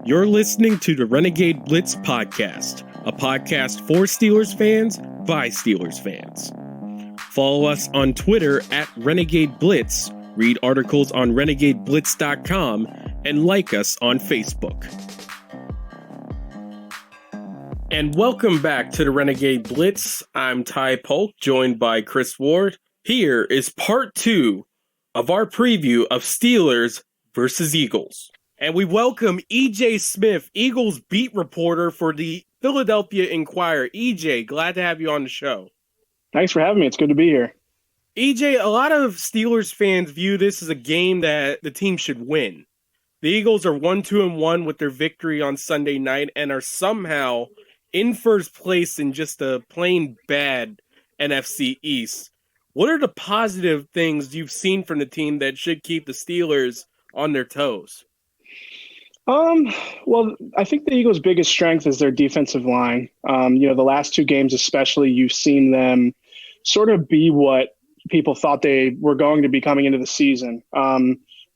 You're listening to the Renegade Blitz podcast, a podcast for Steelers fans by Steelers fans. Follow us on Twitter at Renegade Blitz, read articles on renegadeblitz.com, and like us on Facebook. And welcome back to the Renegade Blitz. I'm Ty Polk, joined by Chris Ward. Here is part 2 of our preview of Steelers versus Eagles. And we welcome EJ Smith, Eagles beat reporter for the Philadelphia Inquirer. EJ, glad to have you on the show. Thanks for having me. It's good to be here. EJ, a lot of Steelers fans view this as a game that the team should win. The Eagles are 1-2-1 with their victory on Sunday night and are somehow in first place in just a plain bad NFC East. What are the positive things you've seen from the team that should keep the Steelers on their toes? Well, I think the Eagles' biggest strength is their defensive line. The last 2 games especially, you've seen them sort of be what people thought they were going to be coming into the season.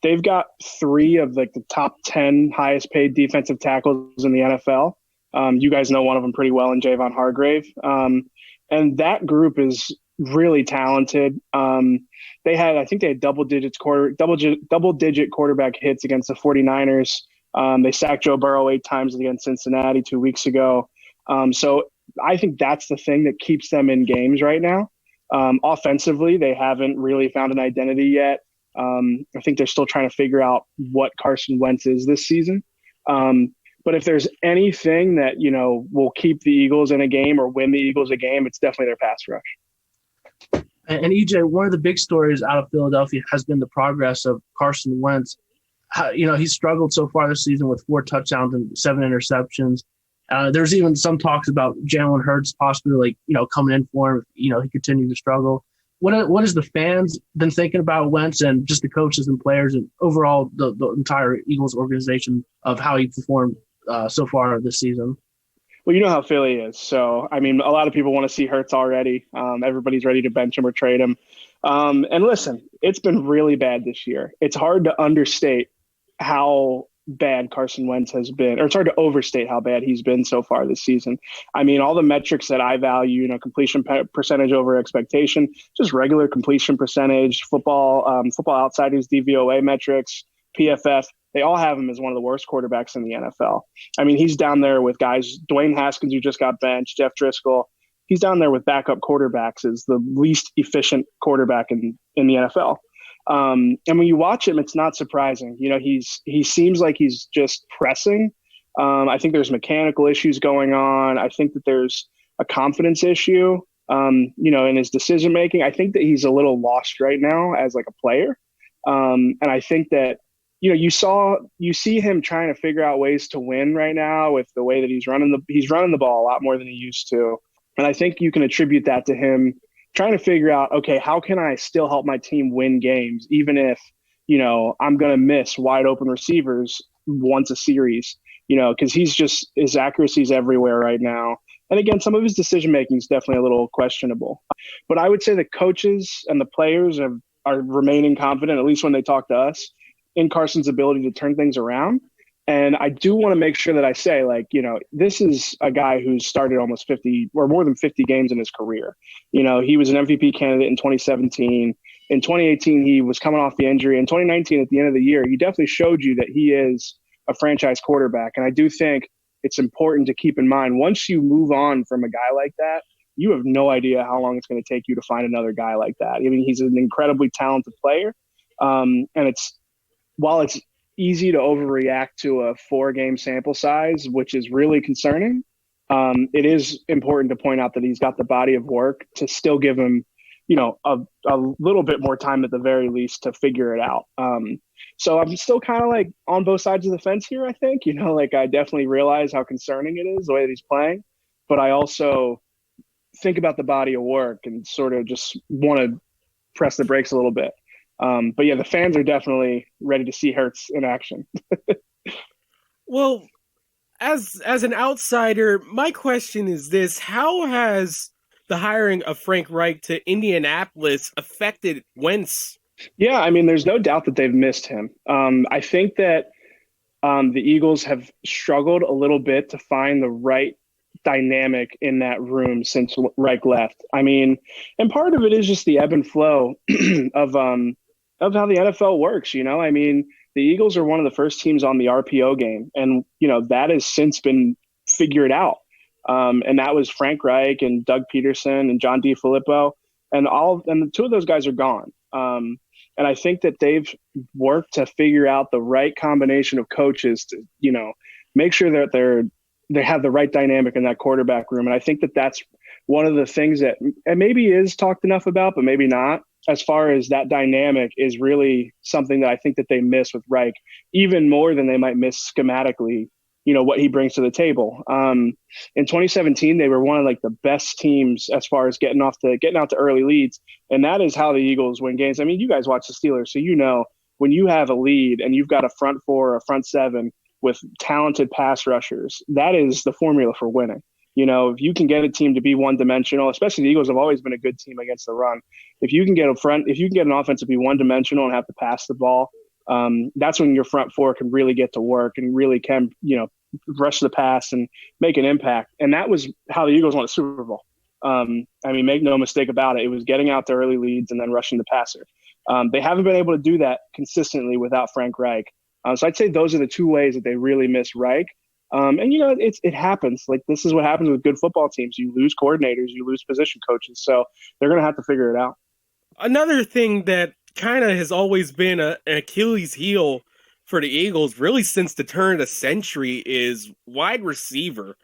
They've got 3 of the top 10 highest paid defensive tackles in the NFL. You guys know one of them pretty well in Javon Hargrave. And that group is really talented. They had double-digit quarterback hits against the 49ers. They sacked Joe Burrow 8 times against Cincinnati 2 weeks ago. So I think that's the thing that keeps them in games right now. Offensively, they haven't really found an identity yet. I think they're still trying to figure out what Carson Wentz is this season. But if there's anything that, will keep the Eagles in a game or win the Eagles a game, it's definitely their pass rush. And EJ, one of the big stories out of Philadelphia has been the progress of Carson Wentz. He's struggled so far this season with 4 touchdowns and 7 interceptions. There's even some talks about Jalen Hurts possibly, coming in for him. He continues to struggle. What has the fans been thinking about Wentz and just the coaches and players and overall the entire Eagles organization of how he performed so far this season? Well, you know how Philly is. So, a lot of people want to see Hurts already. Everybody's ready to bench him or trade him. And listen, it's been really bad this year. It's hard to understate how bad Carson Wentz has been, or it's hard to overstate how bad he's been so far this season. All the metrics that I value, completion percentage over expectation, just regular completion percentage, football outsiders, DVOA metrics, PFF, they all have him as one of the worst quarterbacks in the NFL. He's down there with guys, Dwayne Haskins, who just got benched, Jeff Driscoll. He's down there with backup quarterbacks as the least efficient quarterback in the NFL. And when you watch him, it's not surprising. He seems like he's just pressing. I think there's mechanical issues going on. I think that there's a confidence issue, in his decision making. I think that he's a little lost right now as a player. And I think that, you see him trying to figure out ways to win right now with the way that he's running the ball a lot more than he used to. And I think you can attribute that to him trying to figure out, okay, how can I still help my team win games, even if, I'm going to miss wide open receivers once a series, because his accuracy is everywhere right now. And again, some of his decision-making is definitely a little questionable. But I would say the coaches and the players are remaining confident, at least when they talk to us, in Carson's ability to turn things around. And I do want to make sure that I say, this is a guy who's started almost 50 or more than 50 games in his career. He was an MVP candidate in 2017. In 2018, he was coming off the injury. In 2019, at the end of the year, he definitely showed you that he is a franchise quarterback. And I do think it's important to keep in mind, once you move on from a guy like that, you have no idea how long it's going to take you to find another guy like that. He's an incredibly talented player. And while it's easy to overreact to a 4-game sample size, which is really concerning, it is important to point out that he's got the body of work to still give him, a little bit more time at the very least to figure it out. So I'm still kind of on both sides of the fence here, I think. I definitely realize how concerning it is, the way that he's playing. But I also think about the body of work and sort of just want to press the brakes a little bit. But yeah, the fans are definitely ready to see Hurts in action. Well, as an outsider, my question is this: how has the hiring of Frank Reich to Indianapolis affected Wentz? Yeah, there's no doubt that they've missed him. I think that the Eagles have struggled a little bit to find the right dynamic in that room since Reich left. I mean, and part of it is just the ebb and flow of how the NFL works. I mean, the Eagles are one of the first teams on the RPO game, and that has since been figured out. And that was Frank Reich and Doug Peterson and John DeFilippo, and the two of those guys are gone. And I think that they've worked to figure out the right combination of coaches to, make sure that they have the right dynamic in that quarterback room. And I think that that's one of the things that maybe is talked enough about, but maybe not, as far as that dynamic is really something that I think that they miss with Reich, even more than they might miss schematically, what he brings to the table. In 2017, they were one of the best teams as far as getting out to early leads. And that is how the Eagles win games. I mean, you guys watch the Steelers, so when you have a lead and you've got a front four or a front seven with talented pass rushers, that is the formula for winning. If you can get a team to be one-dimensional, especially the Eagles have always been a good team against the run. If you can get an offense to be one-dimensional and have to pass the ball, that's when your front four can really get to work and really can, rush the pass and make an impact. And that was how the Eagles won the Super Bowl. Make no mistake about it. It was getting out to early leads and then rushing the passer. They haven't been able to do that consistently without Frank Reich. So I'd say those are the two ways that they really miss Reich. It happens. This is what happens with good football teams. You lose coordinators, you lose position coaches. So they're going to have to figure it out. Another thing that kind of has always been an Achilles heel for the Eagles, really since the turn of the century, is wide receiver.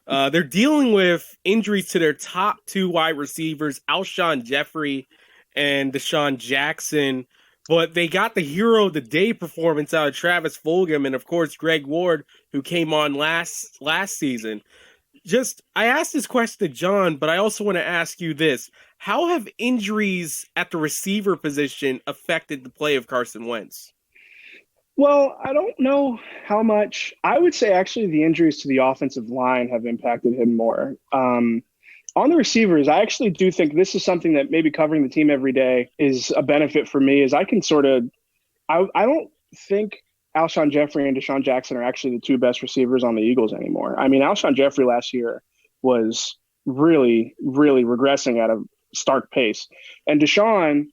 They're dealing with injuries to their top two wide receivers, Alshon Jeffrey and Deshaun Jackson. But they got the hero of the day performance out of Travis Fulgham and, of course, Greg Ward, who came on last season. I asked this question to John, but I also want to ask you this. How have injuries at the receiver position affected the play of Carson Wentz? Well, I don't know how much. I would say actually the injuries to the offensive line have impacted him more. On the receivers, I actually do think this is something that maybe covering the team every day is a benefit for me, is I can I don't think Alshon Jeffrey and Deshaun Jackson are actually the two best receivers on the Eagles anymore. I mean, Alshon Jeffrey last year was really, really regressing at a stark pace. And Deshaun,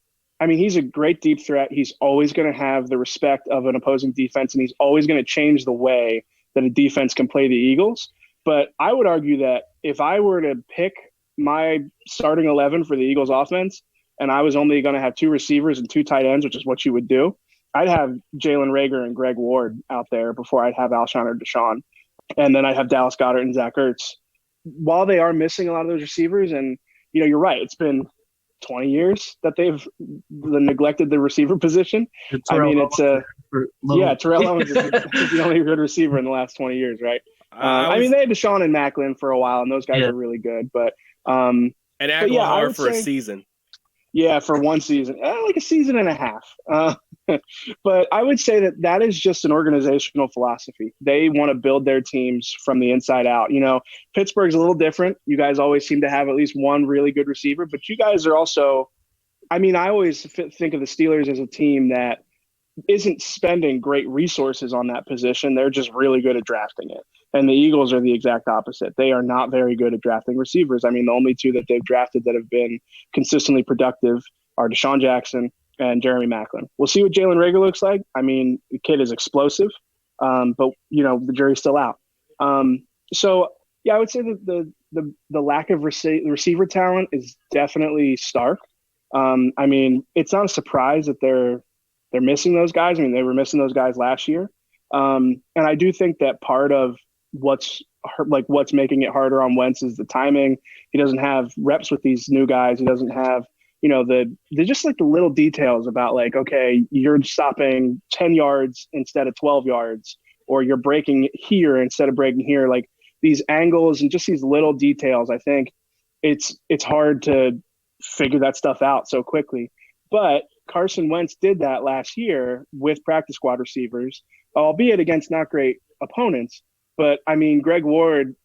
he's a great deep threat. He's always going to have the respect of an opposing defense, and he's always going to change the way that a defense can play the Eagles. But I would argue that if I were to pick my starting 11 for the Eagles offense, and I was only going to have two receivers and two tight ends, which is what you would do, I'd have Jalen Reagor and Greg Ward out there before I'd have Alshon or Deshaun. And then I'd have Dallas Goedert and Zach Ertz. While they are missing a lot of those receivers, and, you're right, it's been 20 years that they've neglected the receiver position. Terrell Owens is the only good receiver in the last 20 years, right? They had Deshaun and Macklin for a while, and those guys are really good. But and Aguilar for a season. Yeah, for one season, like a season and a half. But I would say that is just an organizational philosophy. They want to build their teams from the inside out. Pittsburgh's a little different. You guys always seem to have at least one really good receiver, but you guys are also – I always think of the Steelers as a team that isn't spending great resources on that position. They're just really good at drafting it. And the Eagles are the exact opposite. They are not very good at drafting receivers. The only two that they've drafted that have been consistently productive are Deshaun Jackson and Jeremy Macklin. We'll see what Jalen Reagor looks like. The kid is explosive, but the jury's still out. So I would say that the lack of receiver talent is definitely stark. It's not a surprise that they're missing those guys. They were missing those guys last year, and I do think that part of what's making it harder on Wentz is the timing. He doesn't have reps with these new guys. He doesn't have they're just the little details about okay, you're stopping 10 yards instead of 12 yards, or you're breaking here instead of breaking here. These angles and just these little details, I think it's hard to figure that stuff out so quickly. But Carson Wentz did that last year with practice squad receivers, albeit against not great opponents. But Greg Ward,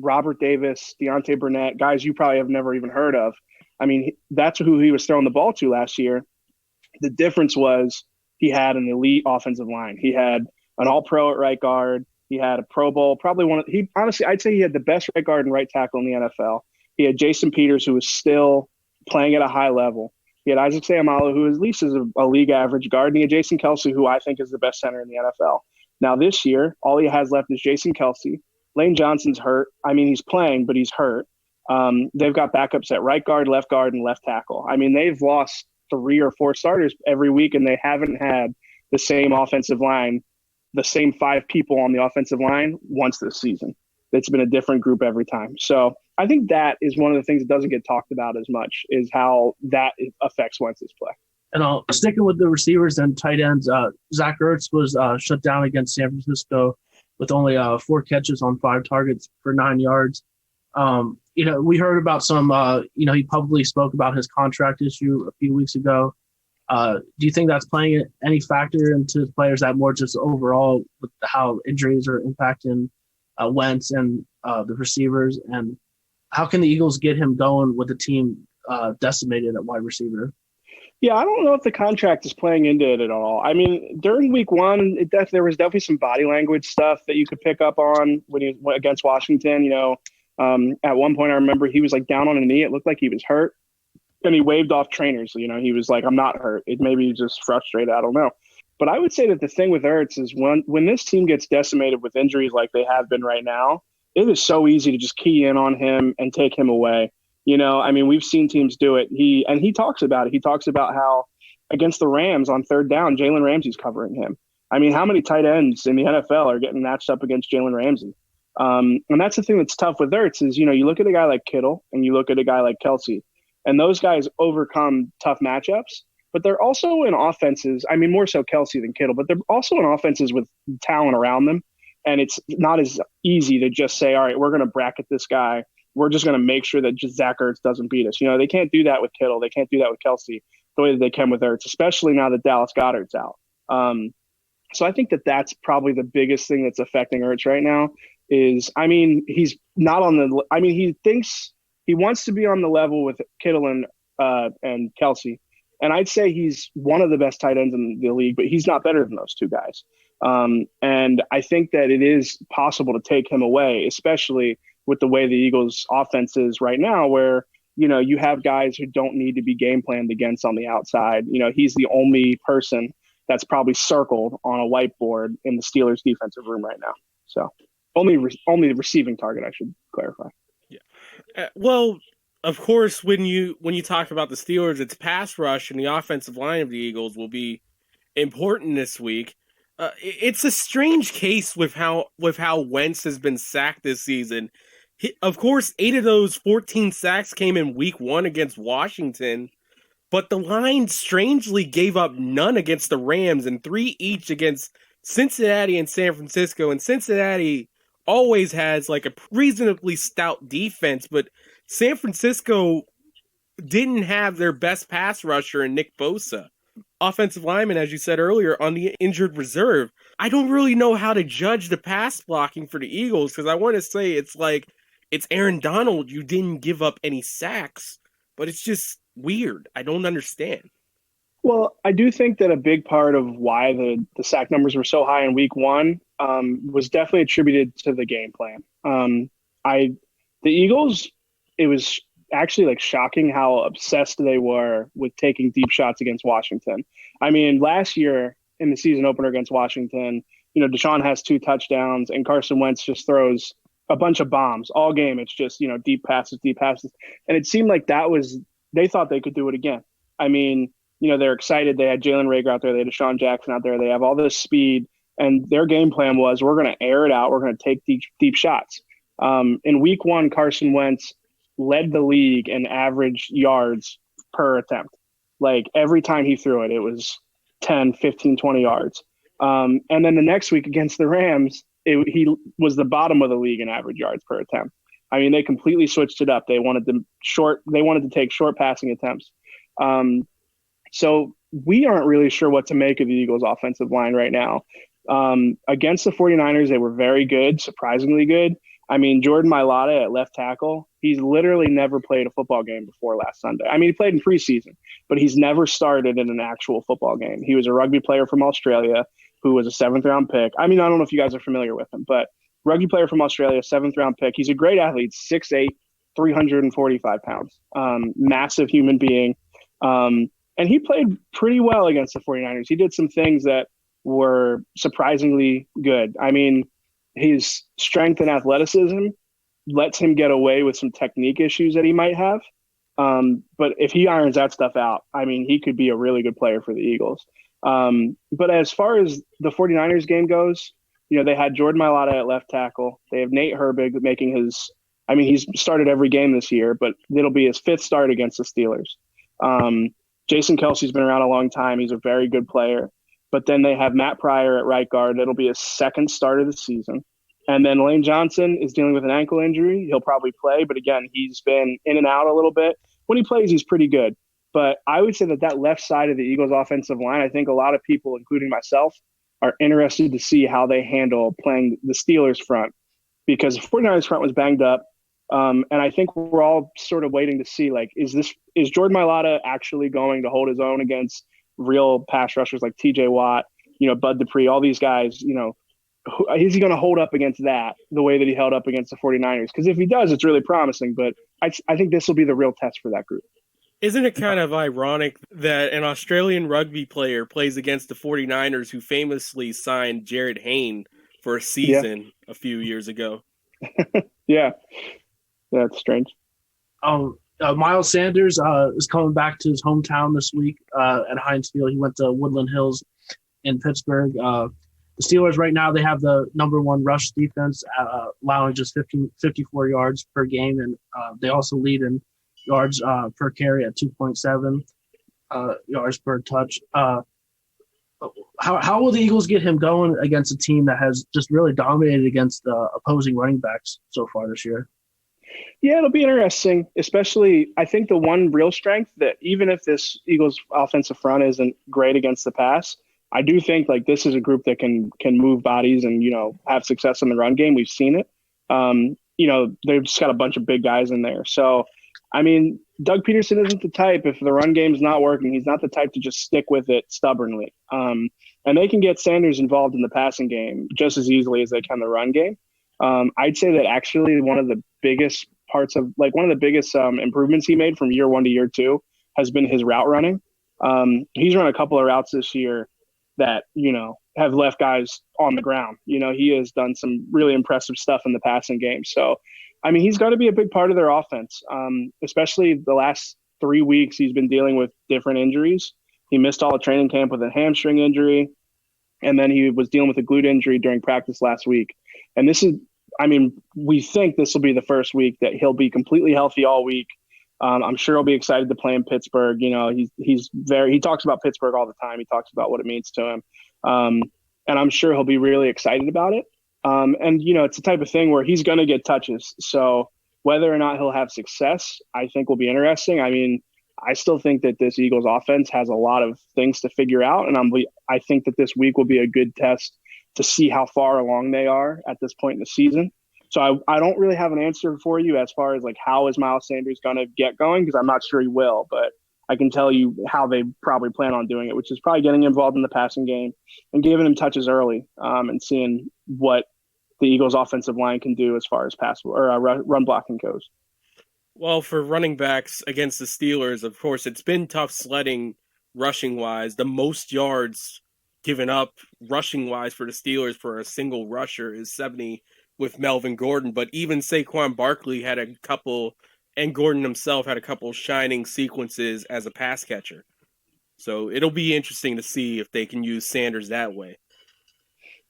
Robert Davis, Deontay Burnett, guys you probably have never even heard of. That's who he was throwing the ball to last year. The difference was he had an elite offensive line. He had an all-pro at right guard. He had a Pro Bowl, honestly, I'd say he had the best right guard and right tackle in the NFL. He had Jason Peters, who was still playing at a high level. He had Isaac Seumalo, who at least is a league average guard, and he had Jason Kelsey, who I think is the best center in the NFL. Now this year, all he has left is Jason Kelsey. Lane Johnson's hurt. I mean, he's playing, but he's hurt. They've got backups at right guard, and left tackle. I mean, they've lost 3 or 4 starters every week, and they haven't had the same offensive line, the same 5 people on the offensive line once this season. It's been a different group every time. So I think that is one of the things that doesn't get talked about as much, is how that affects Wentz's play. And sticking with the receivers and tight ends, Zach Ertz was shut down against San Francisco with only 4 catches on 5 targets for 9 yards. We heard about some, he publicly spoke about his contract issue a few weeks ago. Do you think that's playing any factor into players, that more just overall with how injuries are impacting Wentz and the receivers? And how can the Eagles get him going with the team decimated at wide receiver? Yeah, I don't know if the contract is playing into it at all. I mean, during week 1, there was definitely some body language stuff that you could pick up on when he went against Washington. At one point, I remember he was like down on a knee. It looked like he was hurt, and he waved off trainers. He was like, "I'm not hurt." It maybe he's just frustrated. I don't know. But I would say that the thing with Ertz is when this team gets decimated with injuries like they have been right now, it is so easy to just key in on him and take him away. We've seen teams do it. He talks about it. He talks about how against the Rams on 3rd down, Jalen Ramsey's covering him. I mean, how many tight ends in the NFL are getting matched up against Jalen Ramsey? And that's the thing that's tough with Ertz is, you look at a guy like Kittle and you look at a guy like Kelsey, and those guys overcome tough matchups, but they're also in offenses. I mean, more so Kelsey than Kittle, but they're also in offenses with talent around them. And it's not as easy to just say, all right, we're going to bracket this guy. We're just going to make sure that just Zach Ertz doesn't beat us. They can't do that with Kittle. They can't do that with Kelsey the way that they can with Ertz, especially now that Dallas Goedert's out. So I think that that's probably the biggest thing that's affecting Ertz right now is, he's not on the – he thinks he wants to be on the level with Kittle and Kelsey. And I'd say he's one of the best tight ends in the league, but he's not better than those 2 guys. And I think that it is possible to take him away, especially with the way the Eagles offense is right now, where, you have guys who don't need to be game planned against on the outside. He's the only person that's probably circled on a whiteboard in the Steelers defensive room right now. So only the receiving target, I should clarify. Yeah. Well, of course, when you talk about the Steelers, it's pass rush, and the offensive line of the Eagles will be important this week. It's a strange case with how Wentz has been sacked this season. Of course, 8 of those 14 sacks came in week 1 against Washington, but the line strangely gave up none against the Rams and 3 each against Cincinnati and San Francisco. And Cincinnati always has like a reasonably stout defense, but San Francisco didn't have their best pass rusher in Nick Bosa. Offensive lineman, as you said earlier, on the injured reserve. I don't really know how to judge the pass blocking for the Eagles, because I want to say it's Aaron Donald. You didn't give up any sacks, but it's just weird. I don't understand. Well, I do think that a big part of why the sack numbers were so high in week 1 was definitely attributed to the game plan. The Eagles, it was actually like shocking how obsessed they were with taking deep shots against Washington. I mean, last year in the season opener against Washington, Deshaun has 2 touchdowns and Carson Wentz just throws a bunch of bombs all game. It's just, deep passes. And it seemed like they thought they could do it again. I mean, they're excited. They had Jalen Reagor out there. They had Deshaun Jackson out there. They have all this speed. And their game plan was, we're going to air it out. We're going to take deep shots. In week 1, Carson Wentz led the league in average yards per attempt. Like every time he threw it, it was 10, 15, 20 yards. And then the next week against the Rams, he was the bottom of the league in average yards per attempt. I mean, they completely switched it up. They wanted to take short passing attempts. So we aren't really sure what to make of the Eagles offensive line right now. Against the 49ers, they were very good, surprisingly good. I mean, Jordan Mailata at left tackle, he's literally never played a football game before last Sunday. I mean, he played in preseason, but he's never started in an actual football game. He was a rugby player from Australia. who was a 7th-round pick. I mean, I don't know if you guys are familiar with him, but rugby player from Australia, 7th-round pick. He's a great athlete, 6'8", 345 pounds, massive human being. And he played pretty well against the 49ers. He did some things that were surprisingly good. I mean, his strength and athleticism lets him get away with some technique issues that he might have. But if he irons that stuff out, I mean, he could be a really good player for the Eagles. But as far as the 49ers game goes, they had Jordan Mailata at left tackle. They have Nate Herbig making he's started every game this year, but it'll be his 5th start against the Steelers. Jason Kelsey's been around a long time. He's a very good player. But then they have Matt Pryor at right guard. It'll be his 2nd start of the season. And then Lane Johnson is dealing with an ankle injury. He'll probably play, but again, he's been in and out a little bit. When he plays, he's pretty good. But I would say that left side of the Eagles offensive line, I think a lot of people, including myself, are interested to see how they handle playing the Steelers front, because the 49ers front was banged up. And I think we're all sort of waiting to see, is Jordan Mailata actually going to hold his own against real pass rushers like TJ Watt, Bud Dupree, all these guys, is he going to hold up against that the way that he held up against the 49ers? Because if he does, it's really promising. But I think this will be the real test for that group. Isn't it kind of ironic that an Australian rugby player plays against the 49ers, who famously signed Jared Hayne for a season a few years ago? Yeah, it's strange. Miles Sanders is coming back to his hometown this week at Heinz Field. He went to Woodland Hills in Pittsburgh. The Steelers right now, they have the number 1 rush defense, allowing just 54 yards per game, and they also lead in yards per carry at 2.7 yards per touch. How will the Eagles get him going against a team that has just really dominated against opposing running backs so far this year? Yeah, it'll be interesting, especially I think the one real strength that even if this Eagles offensive front isn't great against the pass, I do think this is a group that can move bodies and, have success in the run game. We've seen it. They've just got a bunch of big guys in there. So, I mean, Doug Peterson isn't the type, if the run game's not working, he's not the type to just stick with it stubbornly. And they can get Sanders involved in the passing game just as easily as they can the run game. I'd say that actually one of the biggest parts of improvements he made from year 1 to year 2 has been his route running. He's run a couple of routes this year that, have left guys on the ground. He has done some really impressive stuff in the passing game. So, I mean, he's got to be a big part of their offense, especially the last 3 weeks. He's been dealing with different injuries. He missed all of training camp with a hamstring injury, and then he was dealing with a glute injury during practice last week. And we think this will be the first week that he'll be completely healthy all week. I'm sure he'll be excited to play in Pittsburgh. He talks about Pittsburgh all the time. He talks about what it means to him. And I'm sure he'll be really excited about it. It's the type of thing where he's going to get touches. So whether or not he'll have success, I think will be interesting. I mean, I still think that this Eagles offense has a lot of things to figure out. And I think that this week will be a good test to see how far along they are at this point in the season. So I don't really have an answer for you as far as how is Miles Sanders going to get going, because I'm not sure he will, but I can tell you how they probably plan on doing it, which is probably getting involved in the passing game and giving him touches early and seeing what the Eagles offensive line can do as far as pass or run blocking goes. Well, for running backs against the Steelers, of course, it's been tough sledding rushing-wise. The most yards given up rushing-wise for the Steelers for a single rusher is 70 with Melvin Gordon, but even Saquon Barkley had a couple, and Gordon himself had a couple shining sequences as a pass catcher. So it'll be interesting to see if they can use Sanders that way.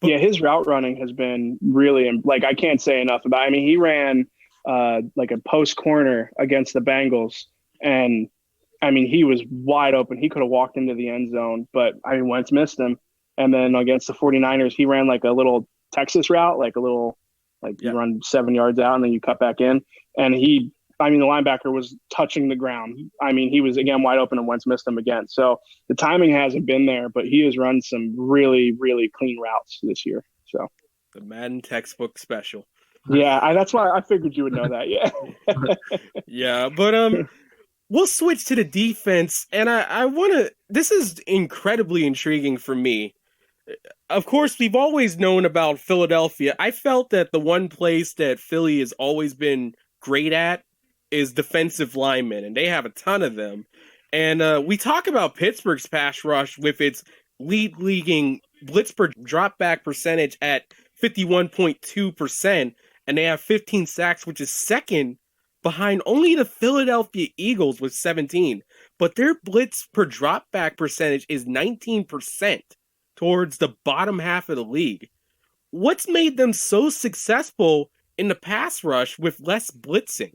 But, yeah, his route running has been really, I can't say enough about it. I mean, he ran a post corner against the Bengals, and I mean, he was wide open. He could have walked into the end zone, but Wentz missed him. And then against the 49ers, he ran a little Texas route, you run 7 yards out and then you cut back in. And the linebacker was touching the ground. I mean, he was again wide open and Wentz missed him again. So the timing hasn't been there, but he has run some really, really clean routes this year. So the Madden textbook special. Yeah, that's why I figured you would know that. Yeah. Yeah, but we'll switch to the defense, and I want to – this is incredibly intriguing for me. Of course, we've always known about Philadelphia. I felt that the one place that Philly has always been great at is defensive linemen, and they have a ton of them. And we talk about Pittsburgh's pass rush with its leading blitz per drop back percentage at 51.2%, and they have 15 sacks, which is second behind only the Philadelphia Eagles with 17. But their blitz per drop back percentage is 19%. Towards the bottom half of the league. What's made them so successful in the pass rush with less blitzing?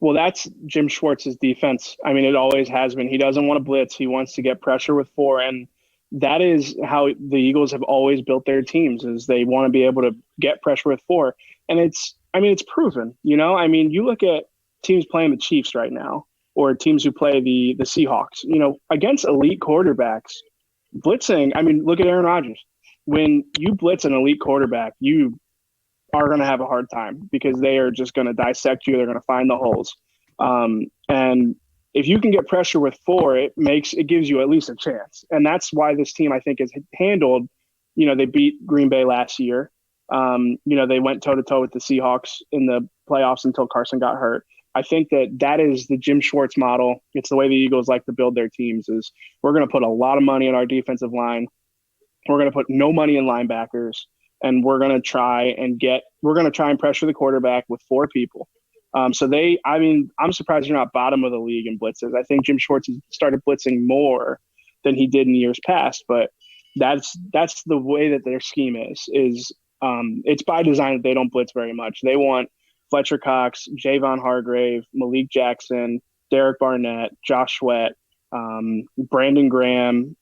Well, that's Jim Schwartz's defense. I mean, it always has been. He doesn't want to blitz. He wants to get pressure with 4. And that is how the Eagles have always built their teams, is they want to be able to get pressure with 4. And it's proven, I mean, you look at teams playing the Chiefs right now, or teams who play the Seahawks, against elite quarterbacks. Blitzing, I mean, look at Aaron Rodgers. When you blitz an elite quarterback, you are going to have a hard time because they are just going to dissect you. They're going to find the holes. And if you can get pressure with 4, it gives you at least a chance. And that's why this team, I think, is handled. They beat Green Bay last year. They went toe-to-toe with the Seahawks in the playoffs until Carson got hurt. I think that is the Jim Schwartz model. It's the way the Eagles like to build their teams, is we're going to put a lot of money in our defensive line. We're going to put no money in linebackers, and we're going to try and pressure the quarterback with 4 people. I'm surprised you're not bottom of the league in blitzes. I think Jim Schwartz has started blitzing more than he did in years past, but that's the way that their scheme is it's by design that they don't blitz very much. They want Fletcher Cox, Javon Hargrave, Malik Jackson, Derek Barnett, Josh Sweat, Brandon Graham,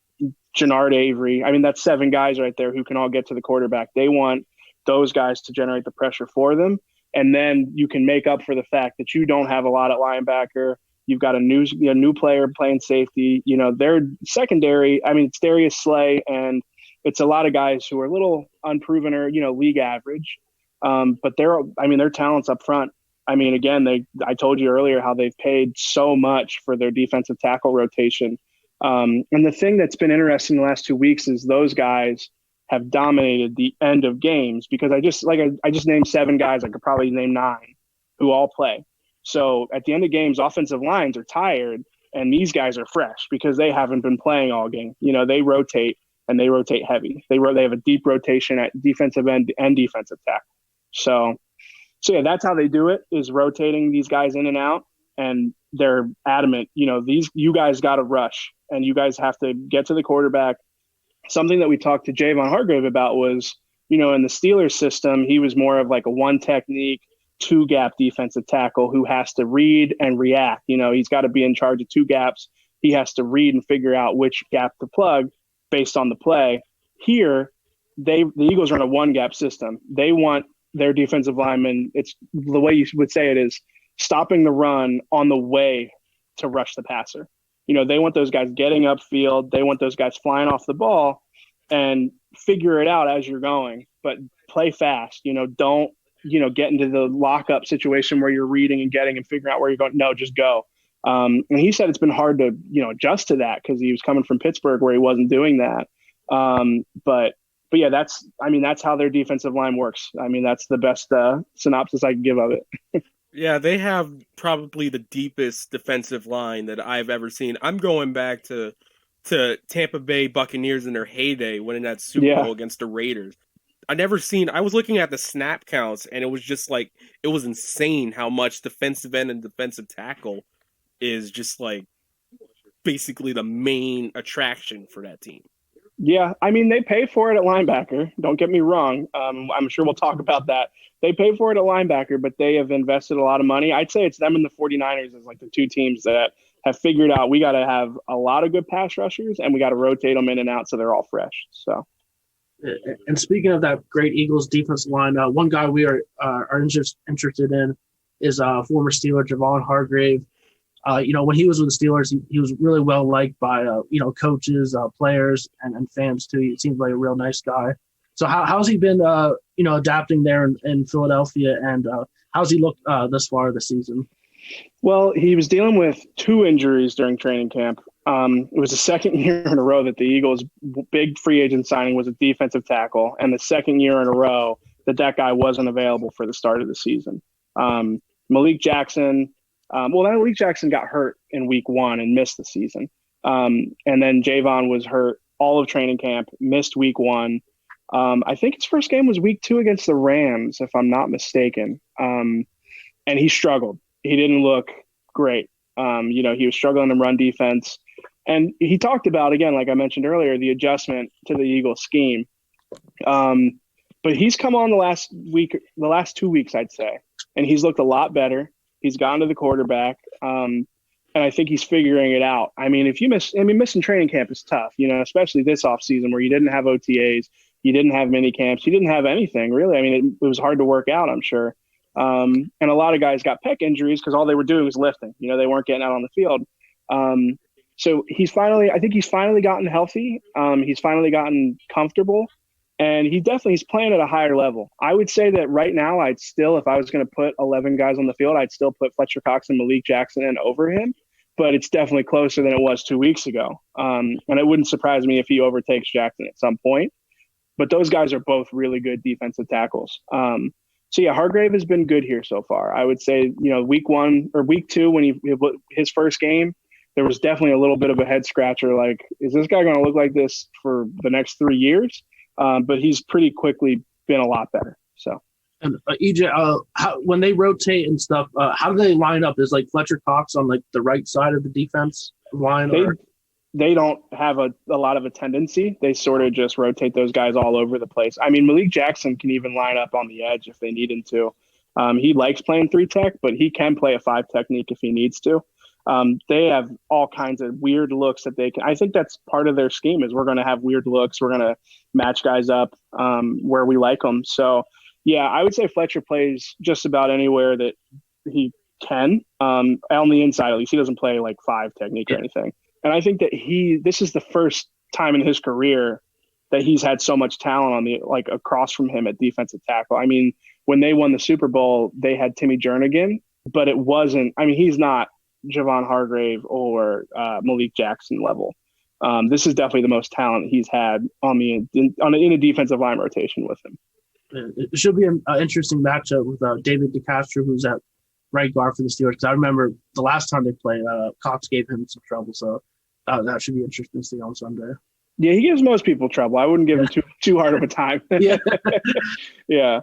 Jannard Avery. I mean, that's 7 guys right there who can all get to the quarterback. They want those guys to generate the pressure for them. And then you can make up for the fact that you don't have a lot at linebacker. You've got a new player playing safety. Their secondary, I mean, it's Darius Slay, and it's a lot of guys who are a little unproven or, league average. But their talents up front. I mean, again, I told you earlier how they've paid so much for their defensive tackle rotation. And the thing that's been interesting the last 2 weeks is those guys have dominated the end of games, because I just named 7 guys. I could probably name 9 who all play. So at the end of games, offensive lines are tired, and these guys are fresh because they haven't been playing all game. They rotate, and they rotate heavy. They have a deep rotation at defensive end and defensive tackle. So yeah, that's how they do it, is rotating these guys in and out, and they're adamant, you guys got to rush, and you guys have to get to the quarterback. Something that we talked to Javon Hargrave about was, in the Steelers system, he was more of like a 1 technique, 2 gap defensive tackle who has to read and react. He's got to be in charge of 2 gaps. He has to read and figure out which gap to plug based on the play. Here, the Eagles run a 1 gap system. They want their defensive linemen, it's the way you would say it, is stopping the run on the way to rush the passer. They want those guys getting upfield. They want those guys flying off the ball and figure it out as you're going, but play fast. Don't, get into the lockup situation where you're reading and getting and figuring out where you're going. No, just go. And he said it's been hard to, adjust to that because he was coming from Pittsburgh where he wasn't doing that. But yeah, that's how their defensive line works. I mean, that's the best synopsis I can give of it. Yeah, they have probably the deepest defensive line that I've ever seen. I'm going back to Tampa Bay Buccaneers in their heyday, winning that Super Bowl against the Raiders. I was looking at the snap counts, and it was just like, it was insane how much defensive end and defensive tackle is just like basically the main attraction for that team. Yeah, I mean, they pay for it at linebacker. Don't get me wrong. I'm sure we'll talk about that. They pay for it at linebacker, but they have invested a lot of money. I'd say it's them and the 49ers as like the 2 teams that have figured out we got to have a lot of good pass rushers, and we got to rotate them in and out so they're all fresh. So, and speaking of that great Eagles defensive line, one guy we are interested in is former Steeler Javon Hargrave. When he was with the Steelers, he was really well liked by coaches, players, and fans too. He seems like a real nice guy. So how's he been adapting there in Philadelphia, and how's he looked thus far this season? Well, he was dealing with 2 injuries during training camp. It was the second year in a row that the Eagles' big free agent signing was a defensive tackle, and the second year in a row that guy wasn't available for the start of the season. Malik Jackson, Malik Jackson got hurt in week 1 and missed the season. And then Javon was hurt all of training camp, missed week 1. I think his first game was week 2 against the Rams, if I'm not mistaken. And he struggled. He didn't look great. He was struggling in run defense. And he talked about, again, like I mentioned earlier, the adjustment to the Eagles scheme. But he's come on the last 2 weeks, I'd say, and he's looked a lot better. He's gotten to the quarterback, and I think he's figuring it out. I mean, missing training camp is tough, especially this offseason where you didn't have OTAs, you didn't have mini camps, you didn't have anything really. I mean, it was hard to work out, I'm sure. And a lot of guys got pec injuries because all they were doing was lifting. They weren't getting out on the field. So he's finally gotten healthy. He's finally gotten comfortable, and he's playing at a higher level. I would say that right now, if I was going to put 11 guys on the field, I'd still put Fletcher Cox and Malik Jackson in over him, but it's definitely closer than it was 2 weeks ago. And it wouldn't surprise me if he overtakes Jackson at some point, but those guys are both really good defensive tackles. Hargrave has been good here so far. I would say, week 1 or week 2, when his first game, there was definitely a little bit of a head scratcher. Like, is this guy going to look like this for the next 3 years? But he's pretty quickly been a lot better. So, and EJ, when they rotate and stuff, how do they line up? Is like Fletcher Cox on like the right side of the defense line? They don't have a lot of a tendency. They sort of just rotate those guys all over the place. I mean, Malik Jackson can even line up on the edge if they need him to. He likes playing 3 tech, but he can play a 5 technique if he needs to. They have all kinds of weird looks that they can. I think that's part of their scheme is we're going to have weird looks. We're going to match guys up where we like them. So, yeah, I would say Fletcher plays just about anywhere that he can. On the inside, at least, he doesn't play like 5 technique or anything. And I think that this is the first time in his career that he's had so much talent on across from him at defensive tackle. I mean, when they won the Super Bowl, they had Timmy Jernigan, but it wasn't. I mean, he's not Javon Hargrave or Malik Jackson level. This is definitely the most talent he's had in a defensive line rotation with him. It should be an interesting matchup with David DeCastro, who's at right guard for the Steelers. Because I remember the last time they played, Cox gave him some trouble. So that should be interesting to see on Sunday. Yeah, he gives most people trouble. I wouldn't give him too hard of a time. Yeah. Yeah.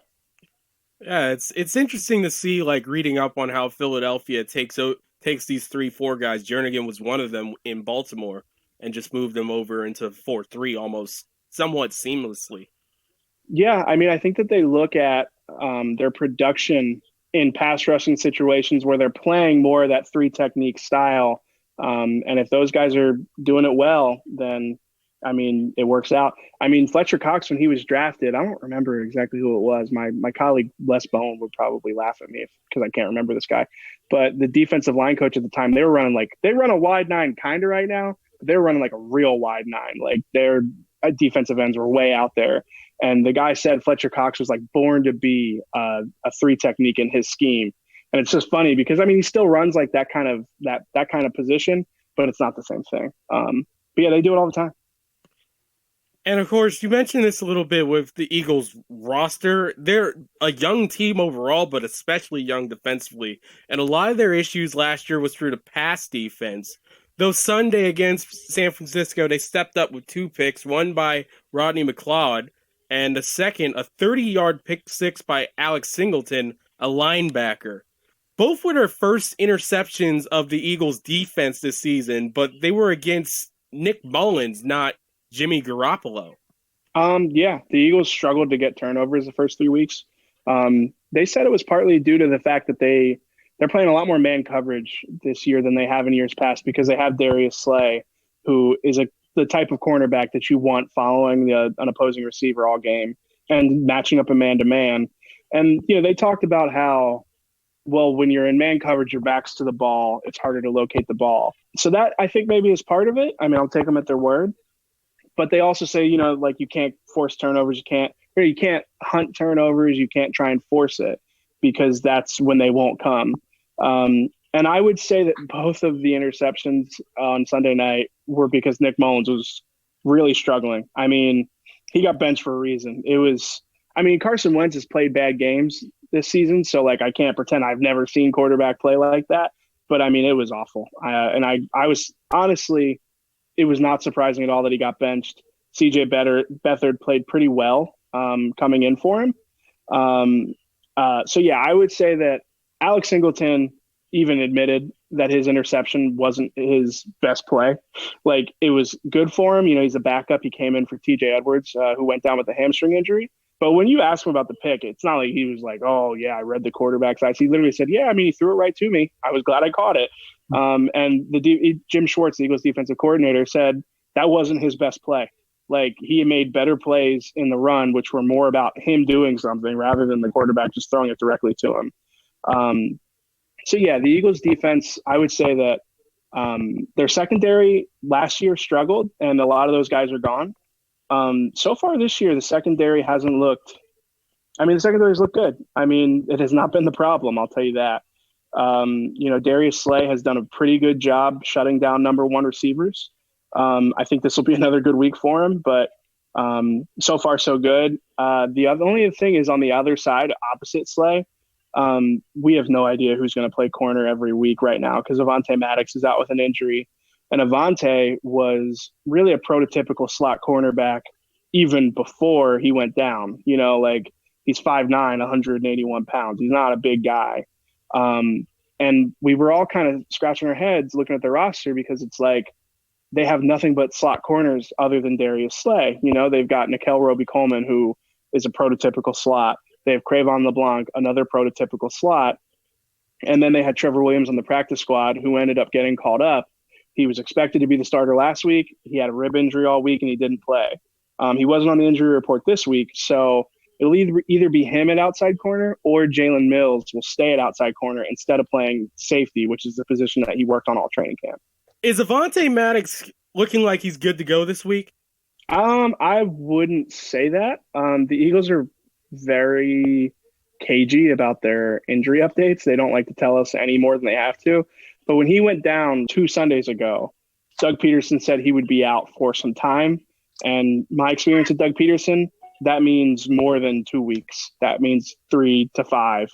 Yeah, it's interesting to see, like, reading up on how Philadelphia takes these 3-4 guys. Jernigan was one of them in Baltimore, and just moved them over into 4-3 almost somewhat seamlessly. Yeah, I mean, I think that they look at their production in pass rushing situations where they're playing more of that 3 technique style. And if those guys are doing it well, then, I mean, it works out. I mean, Fletcher Cox, when he was drafted, I don't remember exactly who it was. My colleague Les Bowen would probably laugh at me because I can't remember this guy. But the defensive line coach at the time, they run a wide 9 kind of right now, but they were running like a real wide 9. Like their defensive ends were way out there. And the guy said Fletcher Cox was like born to be a 3 technique in his scheme. And it's just funny because, I mean, he still runs like that kind of position, but it's not the same thing. But yeah, they do it all the time. And of course, you mentioned this a little bit with the Eagles roster. They're a young team overall, but especially young defensively. And a lot of their issues last year was through the pass defense. Though Sunday against San Francisco, they stepped up with 2 picks, one by Rodney McLeod, and the second, a 30-yard pick 6 by Alex Singleton, a linebacker. Both were their first interceptions of the Eagles' defense this season, but they were against Nick Mullins, not Jimmy Garoppolo. Yeah, the Eagles struggled to get turnovers the first 3 weeks. They said it was partly due to the fact that they're playing a lot more man coverage this year than they have in years past because they have Darius Slay, who is the type of cornerback that you want following an opposing receiver all game and matching up a man-to-man. And, they talked about how, well, when you're in man coverage, your back's to the ball. It's harder to locate the ball. So that, I think, maybe is part of it. I mean, I'll take them at their word. But they also say, like you can't force turnovers. You can't hunt turnovers. You can't try and force it because that's when they won't come. And I would say that both of the interceptions on Sunday night were because Nick Mullins was really struggling. I mean, he got benched for a reason. Carson Wentz has played bad games this season, so like I can't pretend I've never seen quarterback play like that. But I mean, it was awful. I was honestly, it was not surprising at all that he got benched. CJ Beathard played pretty well coming in for him. So yeah, I would say that Alex Singleton even admitted that his interception wasn't his best play. Like, it was good for him. You know, he's a backup. He came in for TJ Edwards, who went down with a hamstring injury. But when you ask him about the pick, it's not like he was like, oh, yeah, I read the quarterback's eyes. He literally said, yeah, I mean, he threw it right to me. I was glad I caught it. And Jim Schwartz, the Eagles defensive coordinator, said that wasn't his best play. Like, he made better plays in the run, which were more about him doing something rather than the quarterback just throwing it directly to him. So, yeah, the Eagles defense, I would say that their secondary last year struggled, and a lot of those guys are gone. So far this year, the secondary hasn't looked – the secondary's looked good. I mean, it has not been the problem, I'll tell you that. Darius Slay has done a pretty good job shutting down number one receivers. I think this will be another good week for him, but so far so good. The only thing is on the other side, opposite Slay, we have no idea who's going to play corner every week right now because Avonte Maddox is out with an injury. And Avonte was really a prototypical slot cornerback even before he went down. You know, like, he's 5'9", 181 pounds. He's not a big guy. And we were all kind of scratching our heads looking at the roster because it's like they have nothing but slot corners other than Darius Slay. You know, they've got Nickel Roby-Coleman, who is a prototypical slot. They have Cravon LeBlanc, another prototypical slot. And then they had Trevor Williams on the practice squad, who ended up getting called up. He was expected to be the starter last week. He had a rib injury all week, and he didn't play. He wasn't on the injury report this week, so it'll either be him at outside corner or Jalen Mills will stay at outside corner instead of playing safety, which is the position that he worked on all training camp. Is Avonte Maddox looking like he's good to go this week? I wouldn't say that. The Eagles are very cagey about their injury updates. They don't like to tell us any more than they have to. But when he went down 2 Sundays ago, Doug Peterson said he would be out for some time. And my experience with Doug Peterson, that means more than 2 weeks. That means 3 to 5.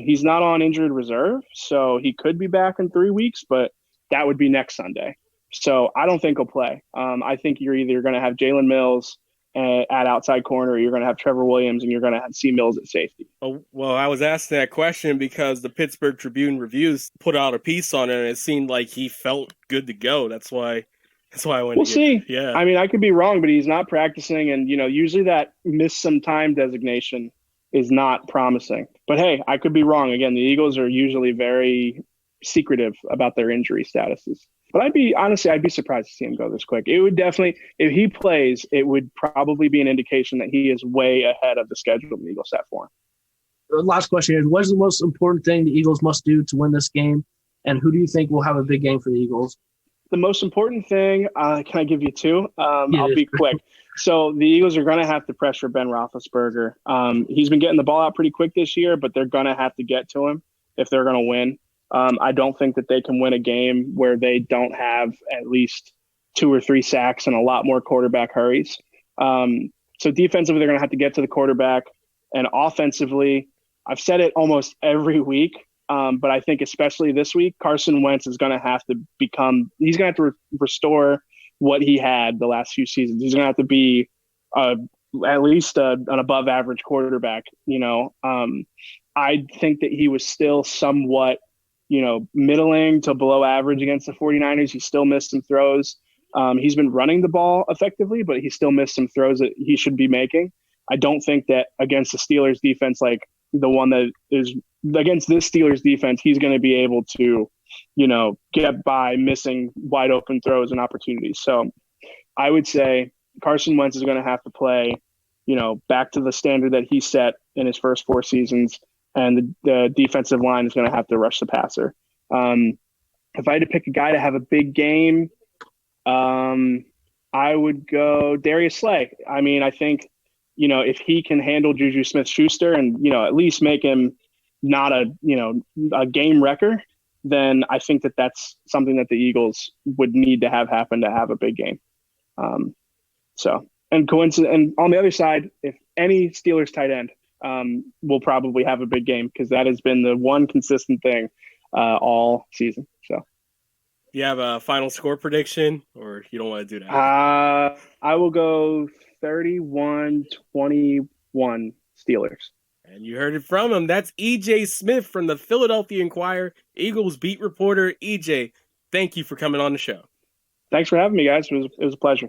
He's not on injured reserve, so he could be back in 3 weeks, but that would be next Sunday. So I don't think he'll play. I think you're either going to have Jalen Mills at outside corner, or you're going to have Trevor Williams, and you're going to have C. Mills at safety. Oh, well, I was asking that question because the Pittsburgh Tribune Reviews put out a piece on it, and it seemed like he felt good to go. That's why I went. We'll see. Yeah. I mean, I could be wrong, but he's not practicing, and usually that miss some time designation is not promising. But hey, I could be wrong. Again, the Eagles are usually very secretive about their injury statuses. But I'd be surprised to see him go this quick. It would definitely, if he plays, it would probably be an indication that he is way ahead of the schedule the Eagles set for him. The last question is, what is the most important thing the Eagles must do to win this game? And who do you think will have a big game for the Eagles? The most important thing, can I give you 2? I'll be quick. So the Eagles are going to have to pressure Ben Roethlisberger. He's been getting the ball out pretty quick this year, but they're going to have to get to him if they're going to win. I don't think that they can win a game where they don't have at least 2 or 3 sacks and a lot more quarterback hurries. So defensively, they're going to have to get to the quarterback. And offensively, I've said it almost every week, but I think especially this week, Carson Wentz is going to have to he's going to have to restore what he had the last few seasons. He's going to have to be at least an above average quarterback. I think that he was still somewhat middling to below average against the 49ers. He still missed some throws. He's been running the ball effectively, but he still missed some throws that he should be making. I don't think that against the Steelers defense, like the one that is against this Steelers defense, he's going to be able to, get by missing wide open throws and opportunities. So I would say Carson Wentz is going to have to play, back to the standard that he set in his first 4 seasons. And the defensive line is going to have to rush the passer. If I had to pick a guy to have a big game, I would go Darius Slay. I mean, I think, if he can handle Juju Smith-Schuster and, at least make him not a game wrecker, then I think that that's something that the Eagles would need to have happen to have a big game. And on the other side, if any Steelers tight end will probably have a big game, because that has been the one consistent thing all season. So, do you have a final score prediction, or you don't want to do that? I will go 31-21 Steelers. And you heard it from him. That's EJ Smith from the Philadelphia Inquirer, Eagles beat reporter. EJ, thank you for coming on the show. Thanks for having me, guys. It was a pleasure.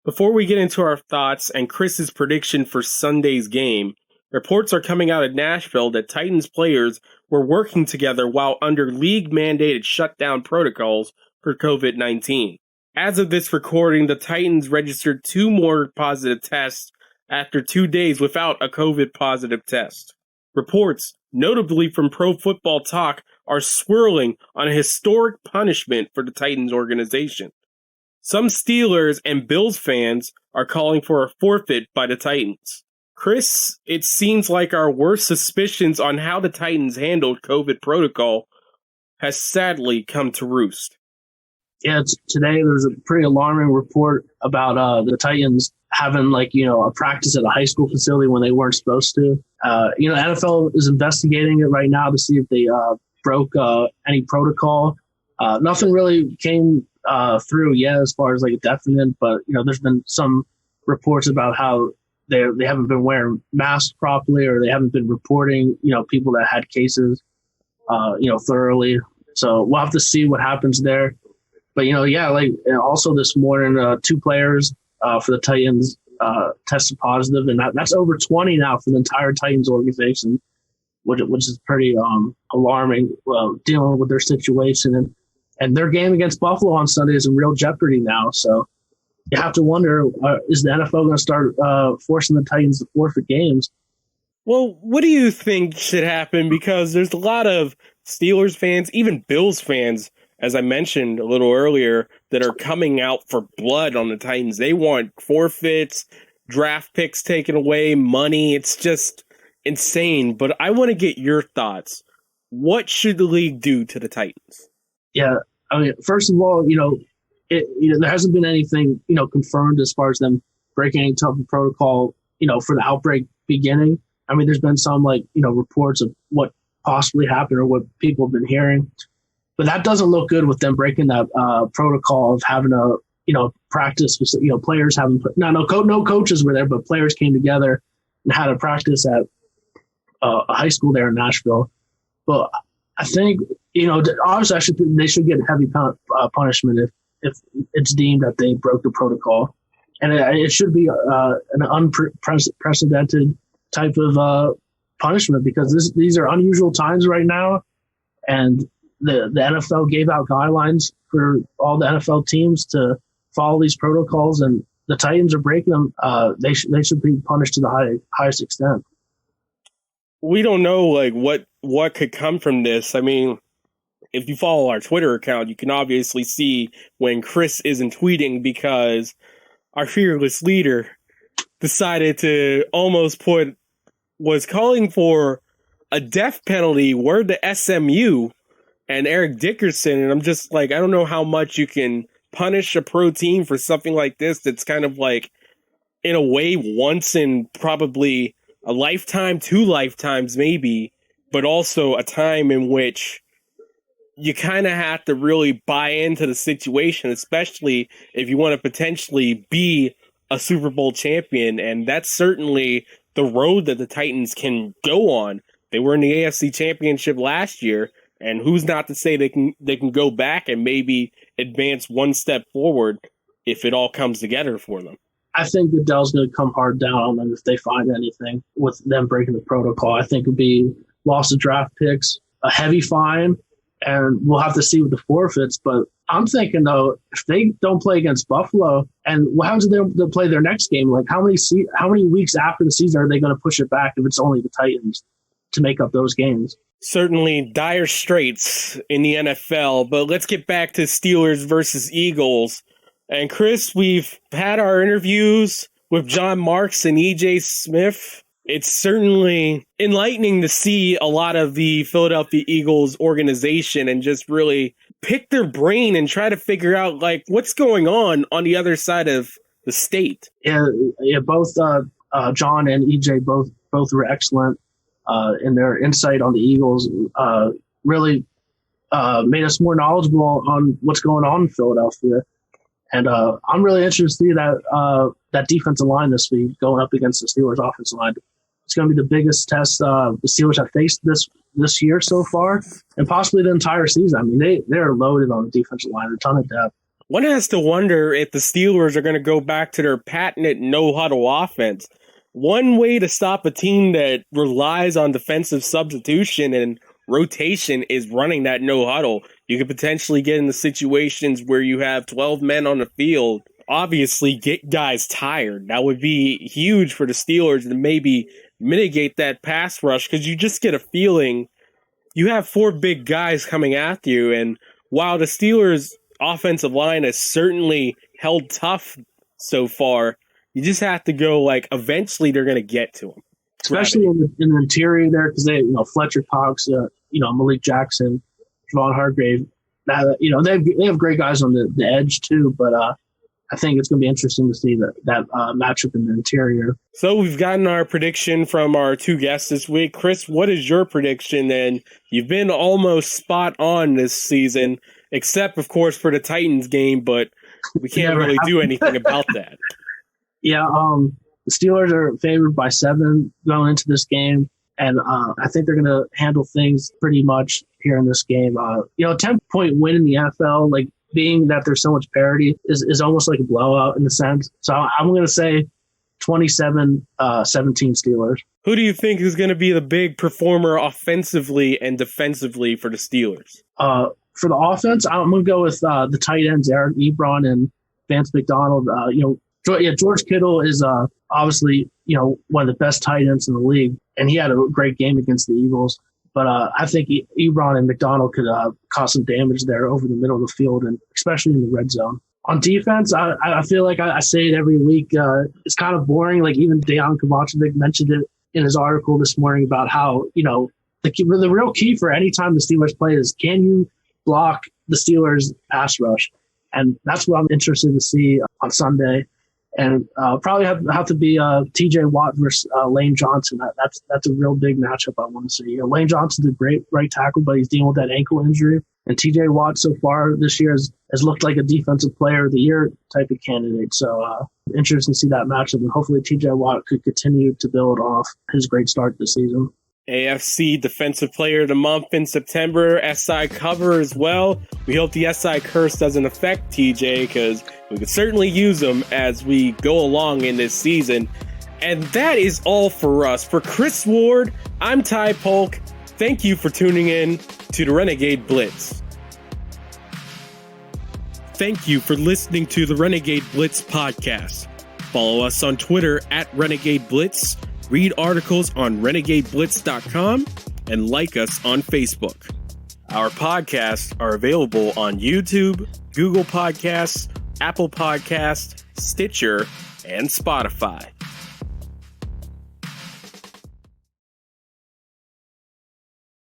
Before we get into our thoughts and Chris's prediction for Sunday's game, reports are coming out of Nashville that Titans players were working together while under league-mandated shutdown protocols for COVID-19. As of this recording, the Titans registered 2 more positive tests after 2 days without a COVID-positive test. Reports, notably from Pro Football Talk, are swirling on a historic punishment for the Titans organization. Some Steelers and Bills fans are calling for a forfeit by the Titans. Chris, it seems like our worst suspicions on how the Titans handled COVID protocol has sadly come to roost. Yeah, today there's a pretty alarming report about the Titans having a practice at a high school facility when they weren't supposed to. NFL is investigating it right now to see if they broke any protocol. Nothing really came through yet as far as a definite, but there's been some reports about how they haven't been wearing masks properly, or they haven't been reporting people that had cases thoroughly. So we'll have to see what happens there. But also this morning 2 players for the Titans tested positive, and that's over 20 now for the entire Titans organization, which is pretty alarming, dealing with their situation. And their game against Buffalo on Sunday is in real jeopardy now. So you have to wonder, is the NFL going to start forcing the Titans to forfeit games? Well, what do you think should happen? Because there's a lot of Steelers fans, even Bills fans, as I mentioned a little earlier, that are coming out for blood on the Titans. They want forfeits, draft picks taken away, money. It's just insane. But I want to get your thoughts. What should the league do to the Titans? Yeah, I mean, first of all, there hasn't been anything, confirmed as far as them breaking any type of protocol, for the outbreak beginning. I mean, there's been some reports of what possibly happened or what people have been hearing, but that doesn't look good with them breaking that protocol of having a practice. Players haven't no coaches were there, but players came together and had a practice at a high school there in Nashville. But I think obviously they should get heavy punishment if it's deemed that they broke the protocol, and it should be an unprecedented type of punishment, because these are unusual times right now, and the NFL gave out guidelines for all the NFL teams to follow these protocols, and the Titans are breaking them. They should be punished to the highest extent. We don't know what could come from this. I mean, if you follow our Twitter account, you can obviously see when Chris isn't tweeting, because our fearless leader decided to was calling for a death penalty, word to SMU and Eric Dickerson. And I'm just I don't know how much you can punish a pro team for something like this. That's kind of in a way, once in probably a lifetime, 2 lifetimes maybe, but also a time in which you kind of have to really buy into the situation, especially if you want to potentially be a Super Bowl champion. And that's certainly the road that the Titans can go on. They were in the AFC Championship last year, and who's not to say they can go back and maybe advance one step forward if it all comes together for them. I think Goodell's going to come hard down on them if they find anything with them breaking the protocol. I think it would be loss of draft picks, a heavy fine, and we'll have to see with the forfeits. But I'm thinking, though, if they don't play against Buffalo, and what happens if they play their next game? How many weeks after the season are they going to push it back if it's only the Titans to make up those games? Certainly dire straits in the NFL, but let's get back to Steelers versus Eagles. And Chris, we've had our interviews with John Marks and EJ Smith. It's certainly enlightening to see a lot of the Philadelphia Eagles organization and just really pick their brain and try to figure out like what's going on the other side of the state. Yeah, both John and EJ both were excellent in their insight on the Eagles. Really made us more knowledgeable on what's going on in Philadelphia. And I'm really interested to see that defensive line this week going up against the Steelers' offensive line. It's going to be the biggest test the Steelers have faced this year so far, and possibly the entire season. I mean, they're loaded on the defensive line, a ton of depth. One has to wonder if the Steelers are going to go back to their patented no-huddle offense. One way to stop a team that relies on defensive substitution and rotation is running that no-huddle. You could potentially get into situations where you have 12 men on the field. Obviously, get guys tired. That would be huge for the Steelers to maybe mitigate that pass rush, because you just get a feeling you have 4 big guys coming at you. And while the Steelers' offensive line has certainly held tough so far, you just have to go like eventually they're going to get to them. Especially in the interior there, because they, Fletcher Cox, Malik Jackson, Javon Hargrave. They have great guys on the edge too, but I think it's going to be interesting to see that matchup in the interior. So we've gotten our prediction from our 2 guests this week. Chris, what is your prediction? And you've been almost spot on this season, except of course for the Titans game, but we can't really do anything about that. Yeah, the Steelers are favored by 7 going into this game, and I think they're going to handle things pretty much here in this game. A 10-point win in the NFL, like being that there's so much parity, is almost like a blowout in a sense. So I'm going to say 27-17 Steelers. Who do you think is going to be the big performer offensively and defensively for the Steelers? For the offense, I'm going to go with the tight ends, Eric Ebron and Vance McDonald. George Kittle is obviously, one of the best tight ends in the league, and he had a great game against the Eagles. But I think Ebron and McDonald could cause some damage there over the middle of the field, and especially in the red zone. On defense, I feel like I say it every week. It's kind of boring. Like even Dejan Kovacevic mentioned it in his article this morning about how, the real key for any time the Steelers play is, can you block the Steelers' pass rush? And that's what I'm interested to see on Sunday. And probably have to be T.J. Watt versus Lane Johnson. That's a real big matchup I want to see. Lane Johnson's a great right tackle, but he's dealing with that ankle injury. And T.J. Watt so far this year has looked like a defensive player of the year type of candidate. So interesting to see that matchup. And hopefully T.J. Watt could continue to build off his great start this season. AFC Defensive Player of the Month in September, SI cover as well. We hope the SI curse doesn't affect TJ, because we could certainly use them as we go along in this season. And that is all for us. For Chris Ward, I'm Ty Polk. Thank you for tuning in to the Renegade Blitz. Thank you for listening to the Renegade Blitz podcast. Follow us on Twitter at Renegade Blitz. Read articles on renegadeblitz.com and like us on Facebook. Our podcasts are available on YouTube, Google Podcasts, Apple Podcasts, Stitcher, and Spotify.